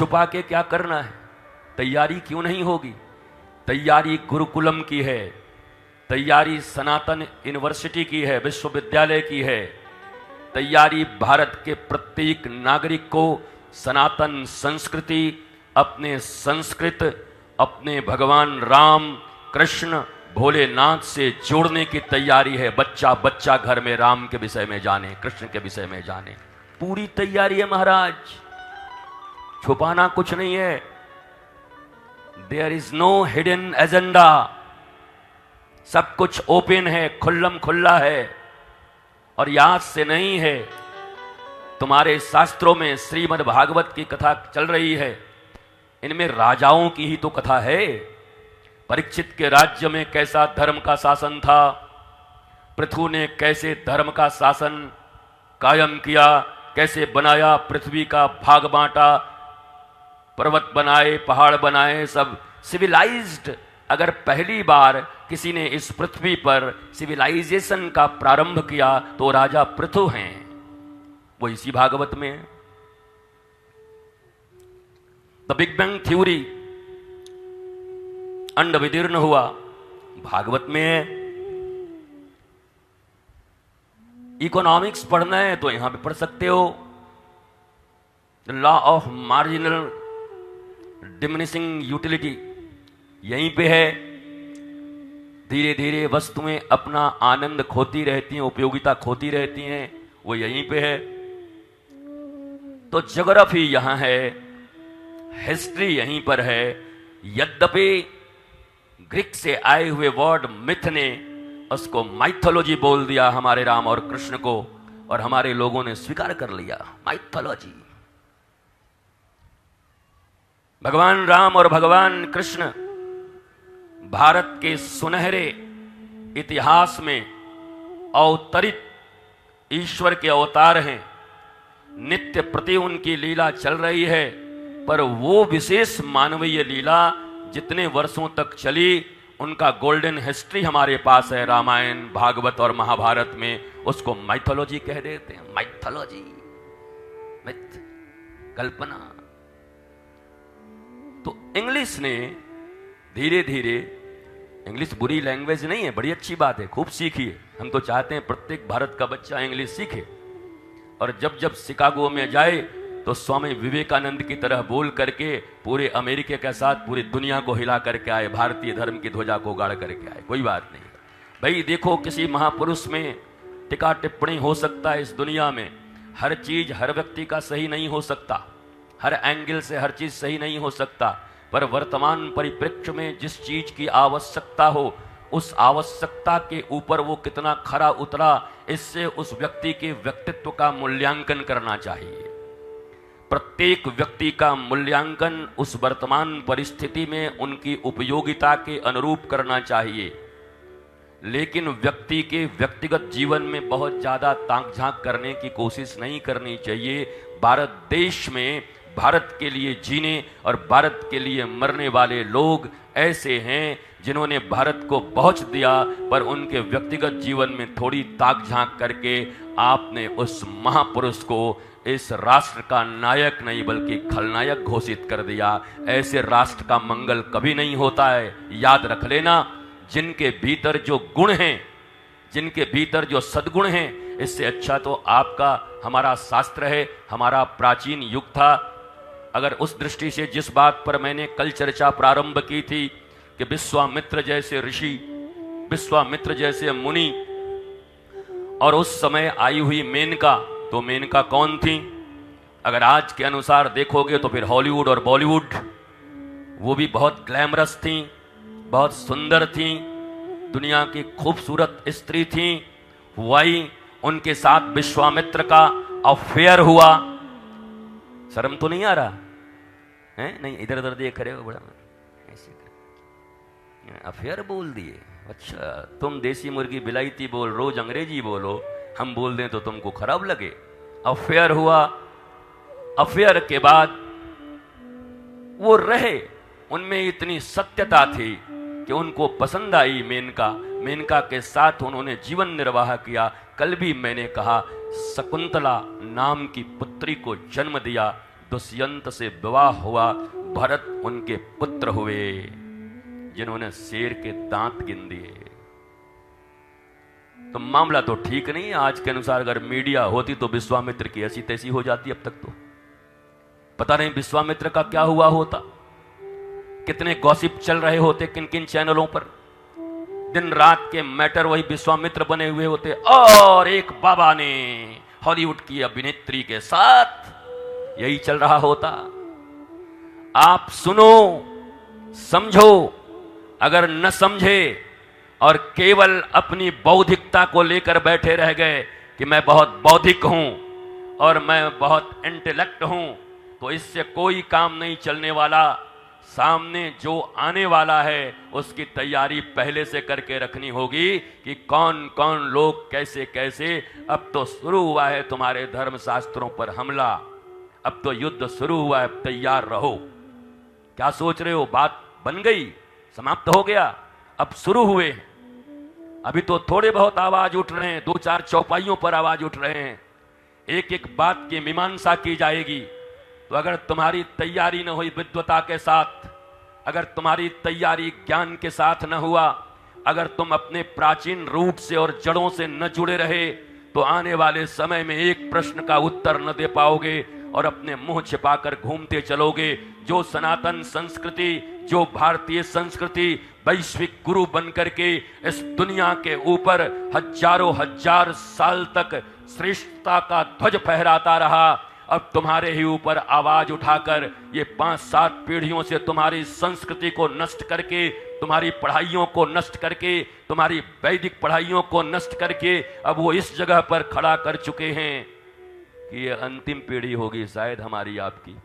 छुपा के क्या करना है? तैयारी क्यों नहीं होगी? तैयारी गुरुकुलम की है, तैयारी सनातन यूनिवर्सिटी की है, विश्वविद्यालय की है। तैयारी भारत के प्रत्येक नागरिक को सनातन संस्कृति, अपने संस्कृत, अपने भगवान राम, कृष्ण, भोलेनाथ से जोड़ने की तैयारी है। बच्चा बच्चा घर में राम के विषय में जाने, कृष्ण के विषय में जाने, पूरी तैयारी है महाराज। छुपाना कुछ नहीं है। There is no hidden agenda. सब कुछ ओपन है, खुल्लम खुल्ला है। और याद से नहीं है, तुम्हारे शास्त्रों में श्रीमद् भागवत की कथा चल रही है, इनमें राजाओं की ही तो कथा है। परीक्षित के राज्य में कैसा धर्म का शासन था, पृथु ने कैसे धर्म का शासन कायम किया, कैसे बनाया, पृथ्वी का भाग बांटा, पर्वत बनाए, पहाड़ बनाए, सब सिविलाइज्ड। अगर पहली बार किसी ने इस पृथ्वी पर सिविलाइजेशन का प्रारंभ किया तो राजा पृथु हैं। वो इसी भागवत में है। द बिग बैंग थ्योरी, अंड विदीर्ण हुआ, भागवत में है। इकोनॉमिक्स पढ़ना है तो यहां पे पढ़ सकते हो। The law of marginal diminishing utility यहीं पे है। धीरे धीरे वस्तुएं अपना आनंद खोती रहती हैं, उपयोगिता खोती रहती हैं, वो यहीं पे है। तो ज्योग्राफी यहां है, हिस्ट्री यहीं पर है। यद्यपि ग्रीक से आए हुए वर्ड मिथ ने उसको माइथोलॉजी बोल दिया हमारे राम और कृष्ण को, और हमारे लोगों ने स्वीकार कर लिया माइथोलॉजी। भगवान राम और भगवान कृष्ण भारत के सुनहरे इतिहास में अवतरित ईश्वर के अवतार हैं। नित्य प्रति उनकी लीला चल रही है, पर वो विशेष मानवीय लीला जितने वर्षों तक चली, उनका गोल्डन हिस्ट्री हमारे पास है। रामायण, भागवत और महाभारत में उसको माइथोलॉजी कह देते हैं। माइथोलॉजी, मिथ, कल्पना। तो इंग्लिश ने धीरे धीरे, इंग्लिश बुरी लैंग्वेज नहीं है, बड़ी अच्छी बात है, खूब सीखिए। हम तो चाहते हैं प्रत्येक भारत का बच्चा इंग्लिश सीखे, और जब जब शिकागो में जाए तो स्वामी विवेकानंद की तरह बोल करके पूरे अमेरिका के साथ पूरी दुनिया को हिला करके आए, भारतीय धर्म की ध्वजा को गाड़ करके आए। कोई बात नहीं भाई, देखो किसी महापुरुष में टिका टिप्पणी हो सकता है। इस दुनिया में हर चीज हर व्यक्ति का सही नहीं हो सकता, हर एंगल से हर चीज सही नहीं हो सकता, पर वर्तमान परिप्रेक्ष्य में जिस चीज की आवश्यकता हो, उस आवश्यकता के ऊपर वो कितना खरा उतरा, इससे उस व्यक्ति के व्यक्तित्व का मूल्यांकन करना चाहिए। प्रत्येक व्यक्ति का मूल्यांकन उस वर्तमान परिस्थिति में उनकी उपयोगिता के अनुरूप करना चाहिए, लेकिन व्यक्ति के व्यक्तिगत जीवन में बहुत ज्यादा ताक झांक करने की कोशिश नहीं करनी चाहिए। भारत देश में भारत के लिए जीने और भारत के लिए मरने वाले लोग ऐसे हैं जिन्होंने भारत को पहुंच दिया, पर उनके व्यक्तिगत जीवन में थोड़ी ताक झांक करके आपने उस महापुरुष को इस राष्ट्र का नायक नहीं बल्कि खलनायक घोषित कर दिया। ऐसे राष्ट्र का मंगल कभी नहीं होता है। याद रख लेना, जिनके भीतर जो गुण हैं, जिनके भीतर जो सद्गुण हैं, इससे अच्छा तो आपका हमारा शास्त्र है, हमारा प्राचीन युग था। अगर उस दृष्टि से जिस बात पर मैंने कल चर्चा प्रारंभ की थी कि विश्वामित्र जैसे ऋषि, विश्वामित्र जैसे मुनि, और उस समय आई हुई मेनका, तो मेनका कौन थी? अगर आज के अनुसार देखोगे तो फिर हॉलीवुड और बॉलीवुड, वो भी बहुत ग्लैमरस थी, बहुत सुंदर थी, दुनिया की खूबसूरत स्त्री थी। वही उनके साथ विश्वामित्र का अफेयर हुआ। शर्म तो नहीं आ रहा है? नहीं, इधर उधर देख रहे हो, बड़ा ऐसे अफेयर बोल दिए। अच्छा, तुम देसी मुर्गी बिलाईती बोल, रोज अंग्रेजी बोलो, हम बोल दें तो तुमको खराब लगे। अफेयर हुआ। अफेयर के बाद वो रहे, उनमें इतनी सत्यता थी कि उनको पसंद आई मेनका। मेनका के साथ उन्होंने जीवन निर्वाह किया। कल भी मैंने कहा, शकुंतला नाम की पुत्री को जन्म दिया। दुष्यंत से विवाह हुआ, भरत उनके पुत्र हुए जिन्होंने शेर के दांत गिन दिए। तो मामला तो ठीक नहीं है। आज के अनुसार अगर मीडिया होती तो विश्वामित्र की ऐसी तैसी हो जाती। अब तक तो पता नहीं विश्वामित्र का क्या हुआ होता, कितने गॉसिप चल रहे होते किन किन चैनलों पर। दिन रात के मैटर वही विश्वामित्र बने हुए होते, और एक बाबा ने हॉलीवुड की अभिनेत्री के साथ यही चल रहा होता। आप सुनो, समझो। अगर न समझे और केवल अपनी बौद्धिकता को लेकर बैठे रह गए कि मैं बहुत बौद्धिक हूं और मैं बहुत इंटेलेक्ट हूं, तो इससे कोई काम नहीं चलने वाला। सामने जो आने वाला है उसकी तैयारी पहले से करके रखनी होगी कि कौन कौन लोग कैसे कैसे। अब तो शुरू हुआ है तुम्हारे धर्मशास्त्रों पर हमला, अब तो युद्ध शुरू हुआ है, तैयार रहो। क्या सोच रहे हो? बात बन गई, समाप्त हो गया, अब शुरू हुए हैं। अभी तो थोड़े बहुत आवाज उठ रहे हैं, 2-4 चौपाइयों पर आवाज उठ रहे हैं। एक एक बात की मीमांसा की जाएगी। तो अगर तुम्हारी तैयारी न हुई विद्वता के साथ, अगर तुम्हारी तैयारी ज्ञान के साथ न हुआ, अगर तुम अपने प्राचीन रूट से और जड़ों से न जुड़े रहे, तो आने वाले समय में एक प्रश्न का उत्तर न दे पाओगे और अपने मुंह छिपाकर घूमते चलोगे। जो सनातन संस्कृति, जो भारतीय संस्कृति वैश्विक गुरु बनकर के इस दुनिया के ऊपर हजारों हजार साल तक श्रेष्ठता का ध्वज फहराता रहा, अब तुम्हारे ही ऊपर आवाज उठाकर ये 5-7 पीढ़ियों से तुम्हारी संस्कृति को नष्ट करके, तुम्हारी पढ़ाइयों को नष्ट करके, तुम्हारी वैदिक पढ़ाइयों को नष्ट करके अब वो इस जगह पर खड़ा कर चुके हैं कि ये अंतिम पीढ़ी होगी शायद हमारी आपकी।